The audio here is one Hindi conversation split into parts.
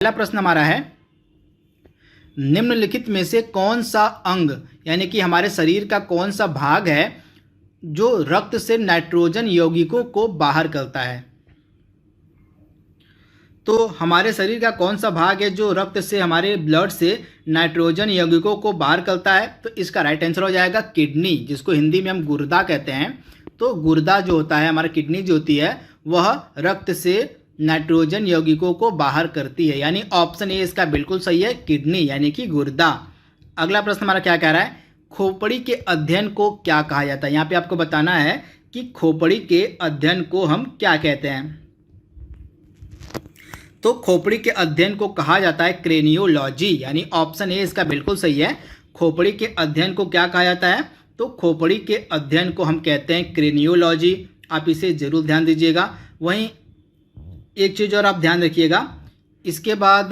पहला प्रश्न हमारा है, निम्नलिखित में से कौन सा अंग यानी कि हमारे शरीर का कौन सा भाग है जो रक्त से नाइट्रोजन यौगिकों को बाहर करता है। तो हमारे शरीर का कौन सा भाग है जो रक्त से, हमारे ब्लड से नाइट्रोजन यौगिकों को बाहर करता है। तो इसका राइट आंसर हो जाएगा किडनी, जिसको हिंदी में हम गुर्दा कहते हैं। तो गुर्दा जो होता है, हमारा किडनी जो होती है, वह रक्त से नाइट्रोजन यौगिकों को बाहर करती है। यानी ऑप्शन ए इसका बिल्कुल सही है, किडनी यानी कि गुर्दा। अगला प्रश्न हमारा क्या कह रहा है, खोपड़ी के अध्ययन को क्या कहा जाता है। यहाँ पे आपको बताना है कि खोपड़ी के अध्ययन को हम क्या कहते हैं। तो खोपड़ी के अध्ययन को कहा जाता है क्रेनियोलॉजी, यानी ऑप्शन ए इसका बिल्कुल सही है। खोपड़ी के अध्ययन को क्या कहा जाता है, तो खोपड़ी के अध्ययन को हम कहते हैं क्रेनियोलॉजी। आप इसे जरूर ध्यान दीजिएगा। वहीं एक चीज़ और आप ध्यान रखिएगा, इसके बाद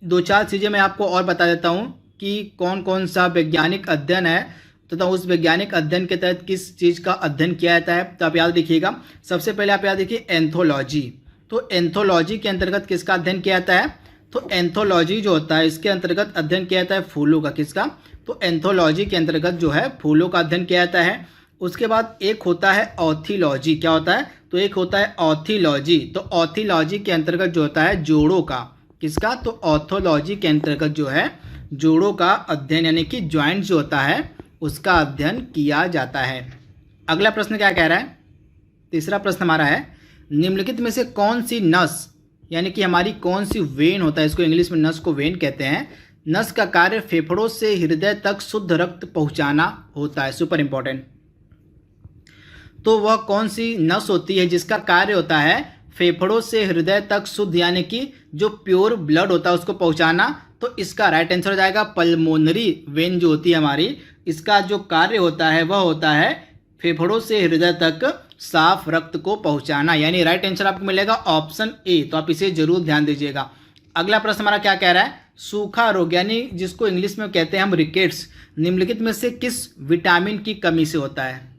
दो चार चीज़ें मैं आपको और बता देता हूँ कि कौन कौन सा वैज्ञानिक अध्ययन है तथा उस वैज्ञानिक अध्ययन के तहत किस चीज़ का अध्ययन किया जाता है। तो आप याद रखिएगा, सबसे पहले आप याद रखिए एंथोलॉजी। तो एंथोलॉजी के अंतर्गत किसका अध्ययन किया जाता है, तो एंथोलॉजी जो होता है इसके अंतर्गत अध्ययन किया जाता है फूलों का। किसका, तो एंथोलॉजी के अंतर्गत जो है फूलों का अध्ययन किया जाता है। उसके बाद एक होता है ऑथिलॉजी। क्या होता है, तो एक होता है ऑथिलॉजी। तो ऑथिलॉजी के अंतर्गत जो होता है जोड़ों का। किसका, तो ऑथोलॉजी के अंतर्गत जो है जोड़ों का अध्ययन यानी कि ज्वाइंट जो होता है उसका अध्ययन किया जाता है। अगला प्रश्न क्या कह रहा है, तीसरा प्रश्न हमारा है, निम्नलिखित में से कौन सी नस यानी कि हमारी कौन सी वेन होता है, इसको इंग्लिश में नस को वेन कहते हैं। नस का कार्य फेफड़ों से हृदय तक शुद्ध रक्त पहुंचाना होता है। Super important. तो वह कौन सी नस होती है जिसका कार्य होता है फेफड़ों से हृदय तक शुद्ध यानी कि जो प्योर ब्लड होता है उसको पहुंचाना। तो इसका राइट आंसर हो जाएगा पल्मोनरी वेन जो होती है हमारी, इसका जो कार्य होता है वह होता है फेफड़ों से हृदय तक साफ रक्त को पहुंचाना। यानी राइट आंसर आपको मिलेगा ऑप्शन ए। तो आप इसे जरूर ध्यान दीजिएगा। अगला प्रश्न हमारा क्या कह रहा है, सूखा रोग यानी जिसको इंग्लिश में कहते हैं हम रिकेट्स, निम्नलिखित में से किस विटामिन की कमी से होता है।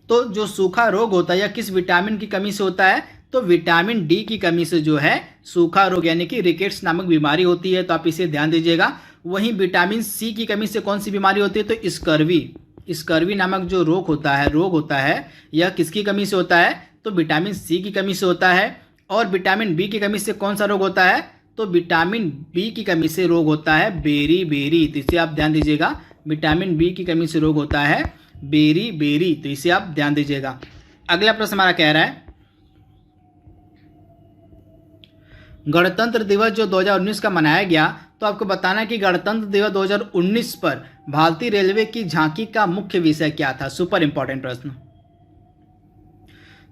तो जो सूखा रोग होता है या किस विटामिन की कमी से होता है, तो विटामिन डी की कमी से जो है सूखा रोग यानी कि रिकेट्स नामक बीमारी होती है। तो आप इसे ध्यान दीजिएगा। वहीं विटामिन सी की कमी से कौन सी बीमारी होती है, तो स्कर्वी नामक जो रोग होता है यह किसकी कमी से होता है, तो विटामिन सी की कमी से होता है। और विटामिन बी की कमी से कौन सा रोग होता है, तो विटामिन बी की कमी से रोग होता है बेरी। तो इसे आप ध्यान दीजिएगा, विटामिन बी की कमी से रोग होता है बेरी। तो इसे आप ध्यान दीजिएगा। अगला प्रश्न हमारा कह रहा है, गणतंत्र दिवस जो 2019 का मनाया गया, तो आपको बताना है कि गणतंत्र दिवस 2019 पर भारतीय रेलवे की झांकी का मुख्य विषय क्या था। सुपर इंपॉर्टेंट प्रश्न।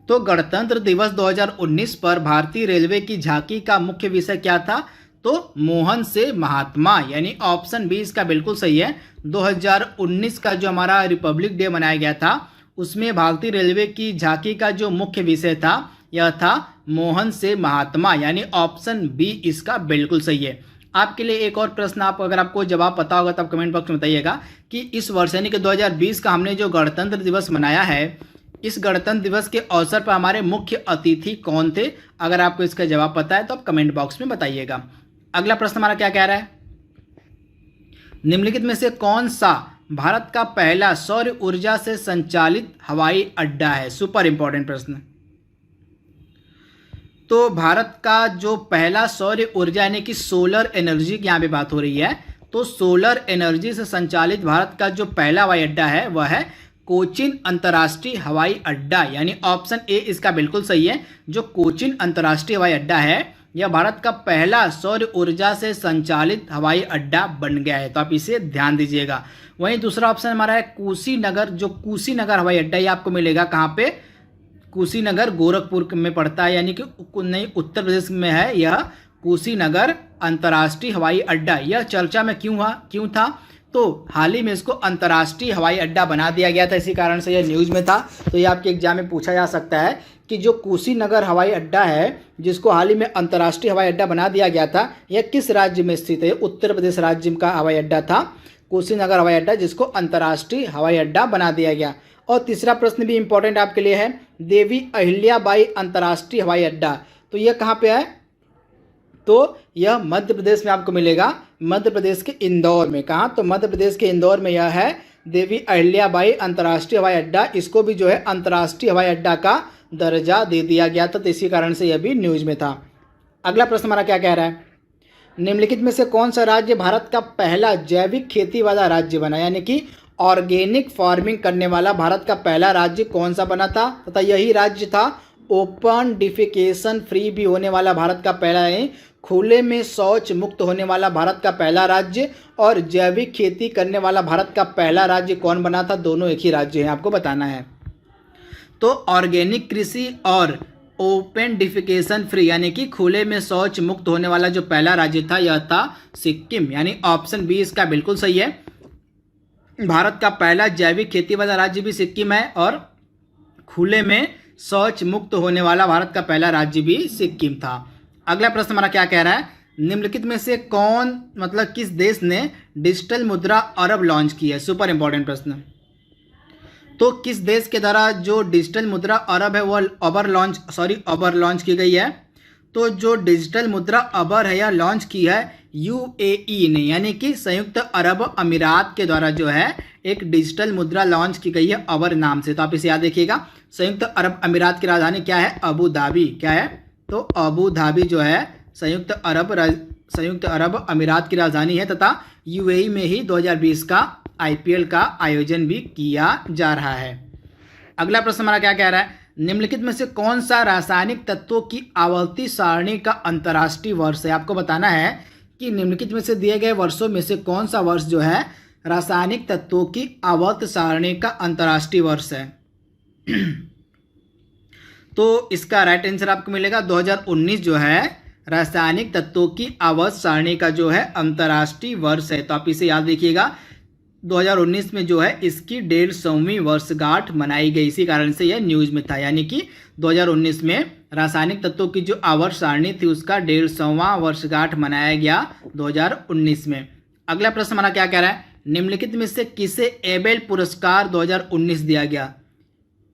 तो गणतंत्र दिवस 2019 पर भारतीय रेलवे की झांकी का मुख्य विषय क्या था, तो मोहन से महात्मा, यानी ऑप्शन बी इसका बिल्कुल सही है। 2019 का जो हमारा रिपब्लिक डे मनाया गया था उसमें भारतीय रेलवे की झांकी का जो मुख्य विषय था यह था मोहन से महात्मा, यानी ऑप्शन बी इसका बिल्कुल सही है। आपके लिए एक और प्रश्न, आप अगर आपको जवाब पता होगा तो आप कमेंट बॉक्स में बताइएगा कि इस वर्ष यानी कि 2020 का हमने जो गणतंत्र दिवस मनाया है, इस गणतंत्र दिवस के अवसर पर हमारे मुख्य अतिथि कौन थे। अगर आपको इसका जवाब पता है तो आप कमेंट बॉक्स में बताइएगा। अगला प्रश्न हमारा क्या कह रहा है, निम्नलिखित में से कौन सा भारत का पहला सौर ऊर्जा से संचालित हवाई अड्डा है। सुपर इंपॉर्टेंट प्रश्न। तो भारत का जो पहला सौर ऊर्जा यानी कि सोलर एनर्जी की यहाँ पे बात हो रही है, तो सोलर एनर्जी से संचालित भारत का जो पहला हवाई अड्डा है वह है कोचिन अंतर्राष्ट्रीय हवाई अड्डा, यानी ऑप्शन ए इसका बिल्कुल सही है। जो कोचिन अंतर्राष्ट्रीय हवाई अड्डा है यह भारत का पहला सौर ऊर्जा से संचालित हवाई अड्डा बन गया है। तो आप इसे ध्यान दीजिएगा। वहीं दूसरा ऑप्शन हमारा है कुशीनगर। जो कुशीनगर हवाई अड्डा ये आपको मिलेगा कहाँ पे, कुशीनगर गोरखपुर में पड़ता है, यानी कि नहीं उत्तर प्रदेश में है यह कुशीनगर अंतर्राष्ट्रीय हवाई अड्डा। यह चर्चा में क्यों था, तो हाल ही में इसको अंतर्राष्ट्रीय हवाई अड्डा बना दिया गया था, इसी कारण से यह न्यूज़ में था। तो ये आपके एग्जाम में पूछा जा सकता है कि जो कुशीनगर हवाई अड्डा है जिसको हाल ही में अंतर्राष्ट्रीय हवाई अड्डा बना दिया गया था, यह किस राज्य में स्थित है। उत्तर प्रदेश राज्य का हवाई अड्डा था कुशीनगर हवाई अड्डा, जिसको अंतर्राष्ट्रीय हवाई अड्डा बना दिया गया। और तीसरा प्रश्न भी इंपॉर्टेंट आपके लिए है, देवी अहिल्याबाई अंतर्राष्ट्रीय हवाई अड्डा, तो यह कहाँ पे है, तो यह मध्य प्रदेश में आपको मिलेगा, मध्य प्रदेश के इंदौर में। कहाँ? तो मध्य प्रदेश के इंदौर में यह है देवी अहिल्याबाई अंतर्राष्ट्रीय हवाई अड्डा। इसको भी जो है अंतर्राष्ट्रीय हवाई अड्डा का दर्जा दे दिया गया था, तो इसी कारण से यह भी न्यूज में था। अगला प्रश्न हमारा क्या कह रहा है, निम्नलिखित में से कौन सा राज्य भारत का पहला जैविक खेती वाला राज्य बना, यानी कि ऑर्गेनिक फार्मिंग करने वाला भारत का पहला राज्य कौन सा बना था, तथा यही राज्य था ओपन डिफिकेशन फ्री भी होने वाला भारत का पहला है, खुले में शौच मुक्त होने वाला भारत का पहला राज्य, और जैविक खेती करने वाला भारत का पहला राज्य कौन बना था। दोनों एक ही राज्य हैं, आपको बताना है। तो ऑर्गेनिक कृषि और ओपन डिफिकेशन फ्री यानी कि खुले में शौच मुक्त होने वाला जो पहला राज्य था यह था सिक्किम, यानी ऑप्शन बी इसका बिल्कुल सही है। भारत का पहला जैविक खेती वाला राज्य भी सिक्किम है, और खुले में शौच मुक्त होने वाला भारत का पहला राज्य भी सिक्किम था। अगला प्रश्न हमारा क्या कह रहा है, निम्नलिखित में से कौन मतलब किस देश ने डिजिटल मुद्रा अरब लॉन्च की है। सुपर इंपॉर्टेंट प्रश्न। तो किस देश के द्वारा जो डिजिटल मुद्रा अरब है वह अबर लॉन्च की गई है। तो जो डिजिटल मुद्रा अबर है यह लॉन्च की है यूएई ने, यानी कि संयुक्त अरब अमीरात के द्वारा जो है एक डिजिटल मुद्रा लॉन्च की गई है अबर नाम से। तो आप इसे याद रखिएगा। संयुक्त अरब अमीरात की राजधानी क्या है? Abu Dhabi. क्या है? तो अबू धाबी जो है संयुक्त अरब अमीरात की राजधानी है, तथा यूएई में ही 2020 का आईपीएल का आयोजन भी किया जा रहा है। अगला प्रश्न हमारा क्या कह रहा है, निम्नलिखित में से कौन सा रासायनिक तत्वों की आवर्ती सारणी का अंतर्राष्ट्रीय वर्ष है। आपको बताना है कि निम्नलिखित में से दिए गए वर्षों में से कौन सा वर्ष जो है रासायनिक तत्वों की आवर्त सारणी का अंतर्राष्ट्रीय वर्ष है। तो इसका राइट आंसर आपको मिलेगा 2019 जो है रासायनिक तत्वों की आवर्त सारणी का जो है अंतर्राष्ट्रीय वर्ष है। तो आप इसे याद रखिएगा। 2019 में जो है इसकी 150वीं वर्षगांठ मनाई गई, इसी कारण से यह न्यूज में था। यानी कि 2019 में रासायनिक तत्वों की जो आवर्त सारणी थी उसका 150वां वर्षगांठ मनाया गया 2019 में। अगला प्रश्न हमारा क्या कह रहा है, निम्नलिखित में से किसे एबेल पुरस्कार 2019 दिया गया।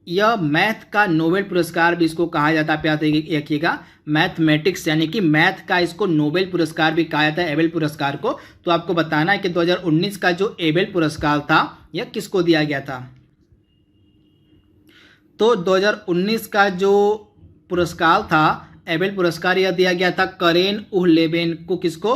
यह मैथ का नोबेल पुरस्कार भी इसको कहा जाता है, आप याद रखिएगा। मैथमेटिक्स यानी कि मैथ का इसको नोबेल पुरस्कार भी कहा जाता है, एबेल पुरस्कार को। तो आपको बताना है कि 2019 का जो एबेल पुरस्कार था यह किसको दिया गया था। तो 2019 का जो पुरस्कार था एबेल पुरस्कार यह दिया गया था करेन उहलेबेन को। किसको?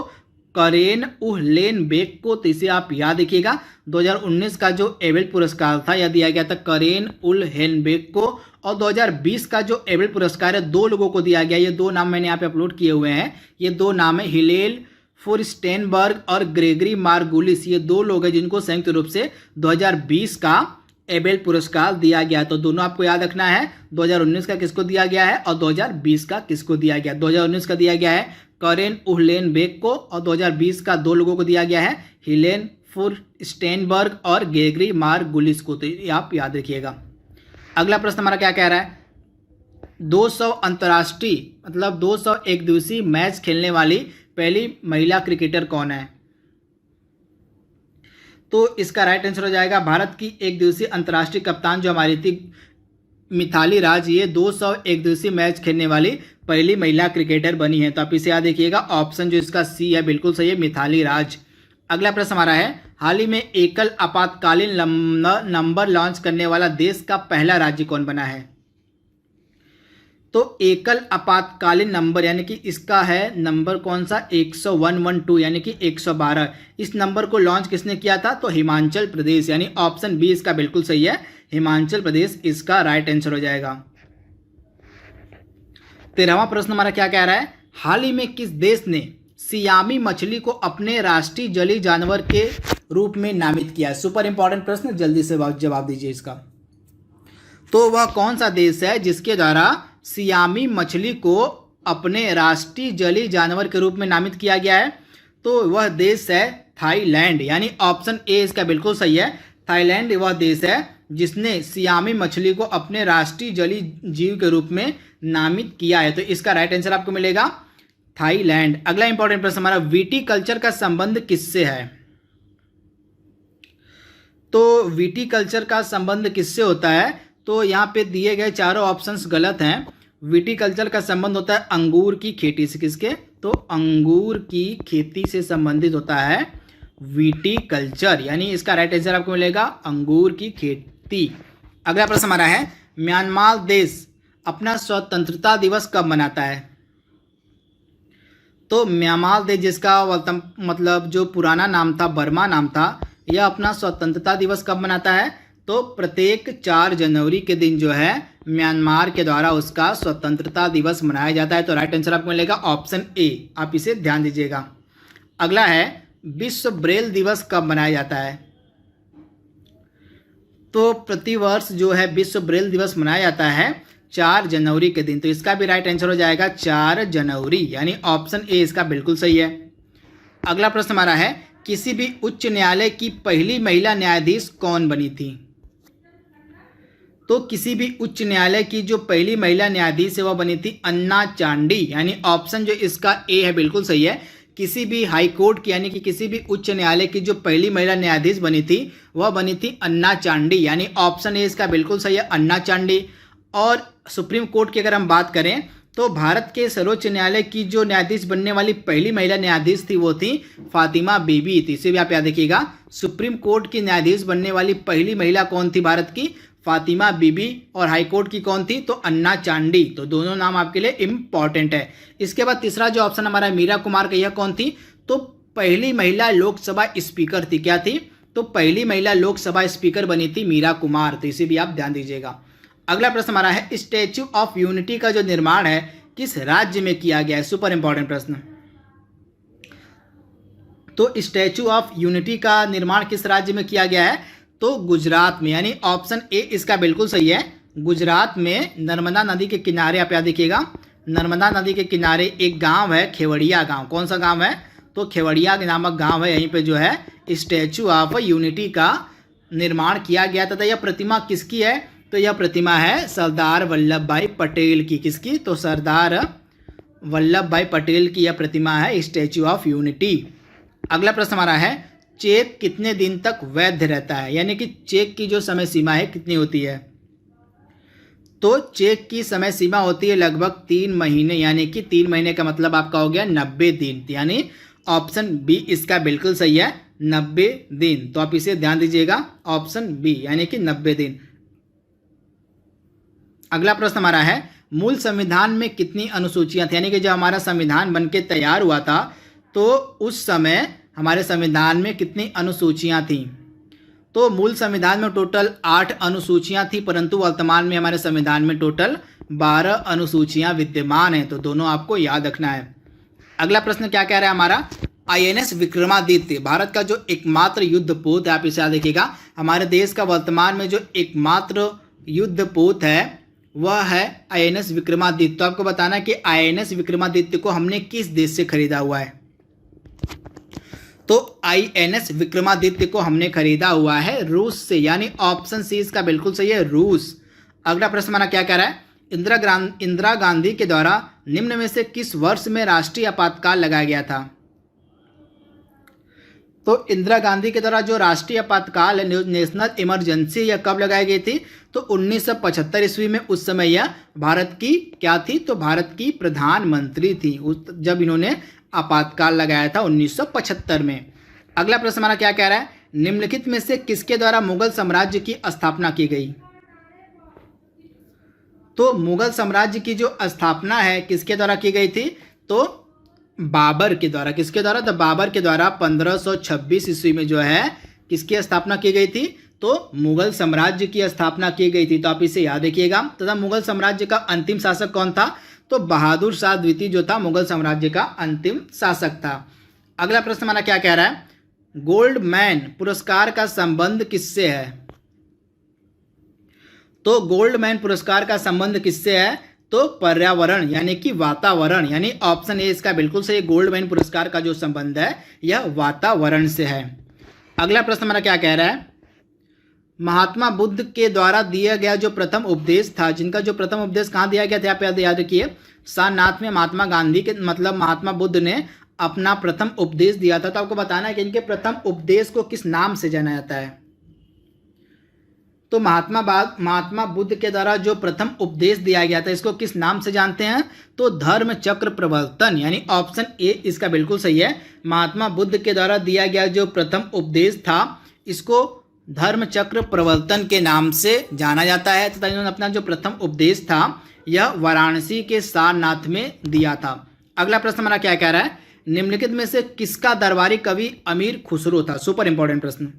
करेन उहलेनबेक को। तो इसे आप याद रखिएगा। 2019 का जो एबेल पुरस्कार था यह दिया गया था करेन उहलेनबेक को, और 2020 का जो एबेल पुरस्कार है 2 लोगों को दिया गया। ये 2 नाम मैंने यहाँ पे अपलोड किए हुए हैं। ये 2 नाम है हिलेल फुरस्टेनबर्ग और ग्रेगरी मार्गुलिस। ये 2 लोग हैं जिनको संयुक्त रूप से 2020 का एबेल पुरस्कार दिया गया। तो दोनों आपको याद रखना है, 2019 का किसको दिया गया है और 2020 का किसको दिया गया। 2019 का दिया गया है करेन उहलेनबेक को, और 2020 का 2 लोगों को दिया गया है हिलेन फुरस्टेनबर्ग और ग्रेगरी मार्गुलिस को। तो आप याद रखिएगा। अगला प्रश्न हमारा क्या कह रहा है, 200 अंतर्राष्ट्रीय मतलब 200 एक दिवसीय मैच खेलने वाली पहली महिला क्रिकेटर कौन है। तो इसका राइट आंसर हो जाएगा भारत की एक दिवसीय अंतर्राष्ट्रीय कप्तान जो हमारी थी मिथाली राज। ये 200 एक दिवसीय मैच खेलने वाली पहली महिला क्रिकेटर बनी है। तो आप इसे याद रखिएगा। ऑप्शन जो इसका सी है बिल्कुल सही है, मिथाली राज। अगला प्रश्न हमारा है, हाल ही में एकल आपातकालीन नंबर लॉन्च करने वाला देश का पहला राज्य कौन बना है। तो एकल आपातकालीन नंबर यानी कि इसका है नंबर कौन सा 112 यानी कि 112। इस नंबर को लॉन्च किसने किया था, तो हिमाचल प्रदेश, यानी ऑप्शन बी इसका बिल्कुल सही है, हिमाचल प्रदेश इसका राइट आंसर हो जाएगा। 13वां प्रश्न हमारा क्या कह रहा है, हाल ही में किस देश ने सियामी मछली को अपने राष्ट्रीय जलीय जानवर के रूप में नामित किया। सुपर इंपॉर्टेंट प्रश्न, जल्दी से जवाब दीजिए इसका। तो वह कौन सा देश है जिसके द्वारा सियामी मछली को अपने राष्ट्रीय जलीय जानवर के रूप में नामित किया गया है। तो वह देश है थाईलैंड, यानी ऑप्शन ए इसका बिल्कुल सही है। थाईलैंड वह देश है जिसने सियामी मछली को अपने राष्ट्रीय जलीय जीव के रूप में नामित किया है। तो इसका राइट आंसर आपको मिलेगा थाईलैंड। अगला इंपॉर्टेंट प्रश्न हमारा, विटीकल्चर का संबंध किससे है। तो विटीकल्चर का संबंध किससे होता है, तो यहाँ पे दिए गए चारों ऑप्शंस गलत हैं। विटीकल्चर का संबंध होता है अंगूर की खेती से। किसके? तो अंगूर की खेती से संबंधित होता है विटीकल्चर, यानी इसका राइट आंसर आपको मिलेगा अंगूर की खेती। अगला प्रश्न हमारा है, म्यांमार देश अपना स्वतंत्रता दिवस कब मनाता है? तो म्यांमार देश, जिसका मतलब जो पुराना नाम था बर्मा नाम था, यह अपना स्वतंत्रता दिवस कब मनाता है? तो प्रत्येक 4 जनवरी के दिन जो है म्यांमार के द्वारा उसका स्वतंत्रता दिवस मनाया जाता है। तो राइट आंसर आपको मिलेगा ऑप्शन ए, आप इसे ध्यान दीजिएगा। अगला है, विश्व ब्रेल दिवस कब मनाया जाता है? तो प्रतिवर्ष जो है विश्व ब्रेल दिवस मनाया जाता है 4 जनवरी के दिन। तो इसका भी राइट आंसर हो जाएगा 4 जनवरी, यानी ऑप्शन ए इसका बिल्कुल सही है। अगला प्रश्न हमारा है, किसी भी उच्च न्यायालय की पहली महिला न्यायाधीश कौन बनी थी? तो किसी भी उच्च न्यायालय की जो पहली महिला न्यायाधीश है वह बनी थी अन्ना चांडी, यानी ऑप्शन जो इसका ए है बिल्कुल सही है। किसी भी हाई कोर्ट की यानी कि किसी भी उच्च न्यायालय की जो पहली महिला न्यायाधीश बनी थी वह बनी थी अन्ना चांडी, यानी ऑप्शन ए इसका बिल्कुल सही है, अन्ना चांडी। और सुप्रीम कोर्ट की अगर हम बात करें तो भारत के सर्वोच्च न्यायालय की जो न्यायाधीश बनने वाली पहली महिला न्यायाधीश थी वो थी फातिमा बीबी थी। इसे भी आप याद रखिएगा, सुप्रीम कोर्ट की न्यायाधीश बनने वाली पहली महिला कौन थी भारत की? फातिमा बीबी। और हाई कोर्ट की कौन थी? तो अन्ना चांडी। तो दोनों नाम आपके लिए इंपॉर्टेंट है। इसके बाद तीसरा जो ऑप्शन हमारा मीरा कुमार का, यह कौन थी? तो पहली महिला लोकसभा स्पीकर थी। क्या थी? तो पहली महिला लोकसभा स्पीकर बनी थी मीरा कुमार। तो इसे भी आप ध्यान दीजिएगा। अगला प्रश्न हमारा है, स्टैच्यू ऑफ यूनिटी का जो निर्माण है किस राज्य में किया गया है? सुपर इंपॉर्टेंट प्रश्न। तो स्टैच्यू ऑफ यूनिटी का निर्माण किस राज्य में किया गया है? तो गुजरात में, यानी ऑप्शन ए इसका बिल्कुल सही है। गुजरात में नर्मदा नदी के किनारे, आप याद रखिएगा, नर्मदा नदी के किनारे एक गांव है खेवड़िया गांव। कौन सा गांव है? तो खेवड़िया नामक गांव है। यहीं पे जो है स्टैच्यू ऑफ यूनिटी का निर्माण किया गया तथा यह प्रतिमा किसकी है? तो यह प्रतिमा है सरदार वल्लभ भाई पटेल की। किसकी? तो सरदार वल्लभ भाई पटेल की यह प्रतिमा है स्टैच्यू ऑफ यूनिटी। अगला प्रश्न हमारा है, चेक कितने दिन तक वैध रहता है? यानी कि चेक की जो समय सीमा है कितनी होती है? तो चेक की समय सीमा होती है लगभग 3 महीने, यानी कि 3 महीने का मतलब आपका हो गया 90 दिन, यानी ऑप्शन बी इसका बिल्कुल सही है, 90 दिन। तो आप इसे ध्यान दीजिएगा, ऑप्शन बी यानी कि 90 दिन। अगला प्रश्न हमारा है, मूल संविधान में कितनी अनुसूचियां थी? यानी कि जब हमारा संविधान बनके तैयार हुआ था तो उस समय हमारे संविधान में कितनी अनुसूचियां थीं? तो मूल संविधान में टोटल 8 अनुसूचियां थी, परंतु वर्तमान में हमारे संविधान में टोटल 12 अनुसूचियां विद्यमान हैं। तो दोनों आपको याद रखना है। अगला प्रश्न क्या कह रहा है हमारा, INS विक्रमादित्य भारत का जो एकमात्र युद्धपोत है, आप इसे याद रखिएगा, हमारे देश का वर्तमान में जो एकमात्र युद्धपोत है वह है INS विक्रमादित्य। तो आपको बताना है कि INS विक्रमादित्य को हमने किस देश से खरीदा हुआ है? तो INS विक्रमादित्य को हमने खरीदा हुआ है रूस से, यानी ऑप्शन सी इसका बिल्कुल सही है, रूस। अगला प्रश्न हमारा क्या कह रहा है, इंदिरा गांधी के द्वारा निम्न में से किस वर्ष में राष्ट्रीय आपातकाल लगाया गया था? तो इंदिरा गांधी के द्वारा जो राष्ट्रीय आपातकाल है, नेशनल इमरजेंसी, यह कब लगाई गई थी? तो 1975 ईस्वी में। उस समय यह भारत की क्या थी? तो भारत की प्रधानमंत्री थी जब इन्होंने आपातकाल लगाया था 1975 में। अगला प्रश्न हमारा क्या कह रहा है, निम्नलिखित में से किसके द्वारा मुगल साम्राज्य की स्थापना की गई? तो मुगल साम्राज्य की जो स्थापना है किसके द्वारा की गई थी? तो बाबर के द्वारा। किसके द्वारा? तो बाबर के द्वारा 1526 ईस्वी में जो है किसकी स्थापना की गई थी? तो मुगल साम्राज्य की स्थापना की गई थी। तो आप इसे याद रखिएगा। तथा मुगल साम्राज्य का अंतिम शासक कौन था? तो बहादुर शाह द्वितीय जो था मुगल साम्राज्य का अंतिम शासक था। अगला प्रश्न हमारा क्या कह रहा है, गोल्डमैन पुरस्कार का संबंध किससे है? तो गोल्डमैन पुरस्कार का संबंध किससे है? तो पर्यावरण यानी कि वातावरण, यानी ऑप्शन ए इसका बिल्कुल सही, गोल्डमैन पुरस्कार का जो संबंध है यह वातावरण से है। अगला प्रश्न हमारा क्या कह रहा है, महात्मा बुद्ध के द्वारा दिया गया जो प्रथम उपदेश था, जिनका जो प्रथम उपदेश कहाँ दिया गया था? आप याद रखिए, सारनाथ में महात्मा गांधी के मतलब महात्मा बुद्ध ने अपना प्रथम उपदेश दिया था। तो आपको बताना है कि इनके प्रथम उपदेश को किस नाम से जाना जाता है? तो महात्मा बुद्ध के द्वारा जो प्रथम उपदेश दिया गया था इसको किस नाम से जानते हैं? तो धर्म चक्र प्रवर्तन, यानी ऑप्शन ए इसका बिल्कुल सही है। महात्मा बुद्ध के द्वारा दिया गया जो प्रथम उपदेश था इसको धर्म चक्र प्रवर्तन के नाम से जाना जाता है तथा इन्होंने अपना जो प्रथम उपदेश था यह वाराणसी के सारनाथ में दिया था। अगला प्रश्न हमारा क्या कह रहा है? निम्नलिखित में से किसका दरबारी कवि अमीर खुसरो था? सुपर इंपॉर्टेंट प्रश्न।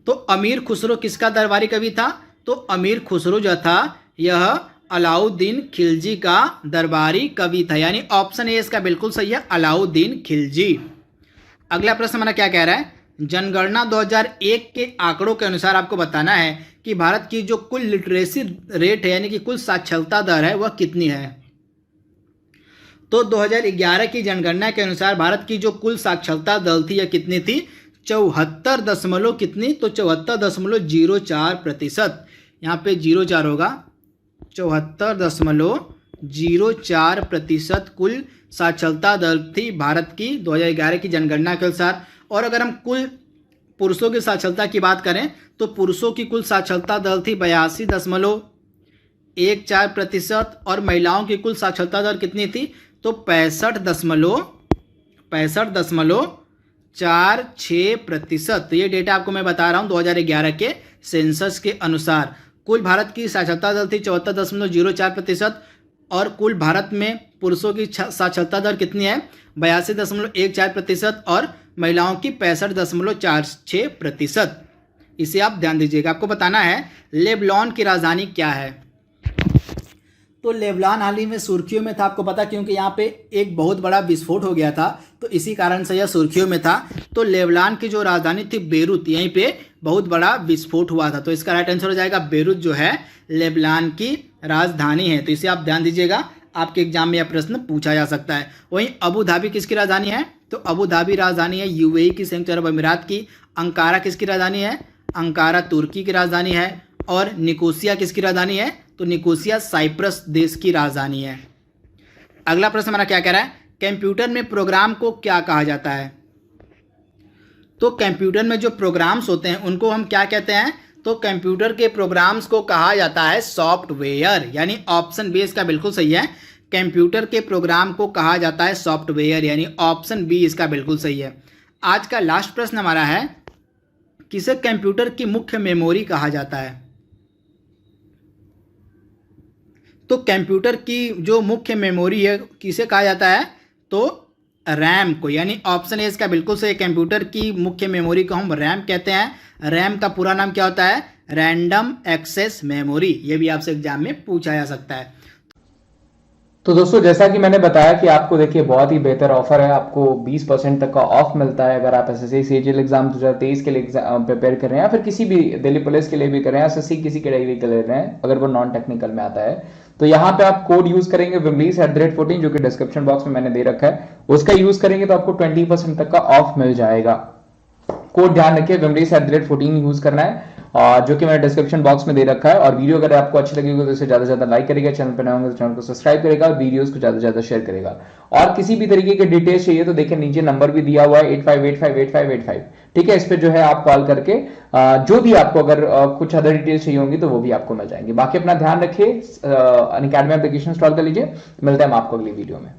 तो अमीर खुसरो किसका दरबारी कवि था? तो अमीर खुसरो जो था यह अलाउद्दीन खिलजी का दरबारी कवि था, यानी ऑप्शन ए इसका बिल्कुल सही है, अलाउद्दीन खिलजी। अगला प्रश्न हमारा क्या कह रहा है? जनगणना 2001 के आंकड़ों के अनुसार आपको बताना है कि भारत की जो कुल लिटरेसी रेट है यानी कि कुल साक्षरता दर है वह कितनी है। तो 2011 की जनगणना के अनुसार भारत की जो कुल साक्षरता दर थी यह कितनी थी? 74 दशमलव कितनी? तो 74.04%। यहाँ पे 04 होगा। 74.04% कुल साक्षरता दर थी भारत की 2011 की जनगणना के अनुसार। और अगर हम कुल पुरुषों की साक्षरता की बात करें तो पुरुषों की कुल साक्षरता दर थी 82.14% और महिलाओं की कुल साक्षरता दर कितनी थी? तो 65.46%। तो ये डेटा आपको मैं बता रहा हूँ 2011 के सेंसस के अनुसार। कुल भारत की साक्षरता दर थी 74.04% और कुल भारत में पुरुषों की साक्षरता दर कितनी है? 82.14% और महिलाओं की 65.46%। इसे आप ध्यान दीजिएगा। आपको बताना है लेबनान की राजधानी क्या है। तो लेबनान हाल ही में सुर्खियों में था, आपको पता, क्योंकि यहाँ पे एक बहुत बड़ा विस्फोट हो गया था तो इसी कारण से यह सुर्खियों में था। तो लेबनान की जो राजधानी थी बेरूत, यहीं पे बहुत बड़ा विस्फोट हुआ था। तो इसका राइट आंसर हो जाएगा बेरूत जो है लेबनान की राजधानी है। तो इसे आप ध्यान दीजिएगा, आपके एग्जाम में यह प्रश्न पूछा जा सकता है। वहीं अबू धाबी किसकी राजधानी है? तो अबू धाबी राजधानी है यूएई की, संयुक्त अरब अमीरात की। अंकारा किसकी राजधानी है? अंकारा तुर्की की राजधानी है। और निकोसिया किसकी राजधानी है? तो निकोसिया साइप्रस देश की राजधानी है। अगला प्रश्न हमारा क्या कह रहा है? कंप्यूटर में प्रोग्राम को क्या कहा जाता है? तो कंप्यूटर में जो प्रोग्राम्स होते हैं उनको हम क्या कहते हैं? तो कंप्यूटर के प्रोग्राम्स को कहा जाता है सॉफ्टवेयर, यानी ऑप्शन बी इसका बिल्कुल सही है। कंप्यूटर के प्रोग्राम को कहा जाता है सॉफ्टवेयर, यानी ऑप्शन बी इसका बिल्कुल सही है। आज का लास्ट प्रश्न हमारा है, किसे कंप्यूटर की मुख्य मेमोरी कहा जाता है? तो कंप्यूटर की जो मुख्य मेमोरी है किसे कहा जाता है? तो रैम को, यानी ऑप्शन ए इसका बिल्कुल सही। कंप्यूटर की मुख्य मेमोरी को हम रैम कहते हैं। रैम का पूरा नाम क्या होता है? Random access memory. ये भी आपसे एग्जाम में पूछा जा सकता है। तो दोस्तों जैसा कि मैंने बताया कि आपको देखिए बहुत ही बेहतर ऑफर है, आपको 20% तक का ऑफ मिलता है अगर आप एसएससी सीजीएल एग्जाम 2023 के लिए प्रिपेयर कर रहे हैं या फिर किसी भी दिल्ली पुलिस के लिए भी कर रहे हैं, एसएससी किसी कैटेगरी के ले रहे हैं अगर वो नॉन टेक्निकल में आता है। तो यहाँ पे आप कोड यूज करेंगे wimleys@14 जो कि डिस्क्रिप्शन बॉक्स में मैंने दे रखा है, उसका यूज करेंगे तो आपको 20% तक का ऑफ मिल जाएगा। कोड ध्यान रखिए wimleys@14 यूज करना है जो कि मैंने डिस्क्रिप्शन बॉक्स में दे रखा है। और वीडियो अगर आपको अच्छी लगेगी तो इसे ज्यादा से ज्यादा लाइक करेगा, चैनल पर नए होंगे तो चैनल को सब्सक्राइब करेगा, वीडियोस को ज्यादा से ज्यादा शेयर करेगा। और किसी भी तरीके के डिटेल्स चाहिए तो देखिए नीचे नंबर भी दिया हुआ है 85858585, ठीक है। इस पे जो है आप कॉल करके जो भी आपको अगर कुछ अदर डिटेल्स चाहिए होंगी तो वो भी आपको मिल जाएंगे। बाकी अपना ध्यान रखिए, अनअकैडमी एप्लीकेशन इंस्टॉल कर लीजिए। मिलते हैं हम आपको अगली वीडियो में।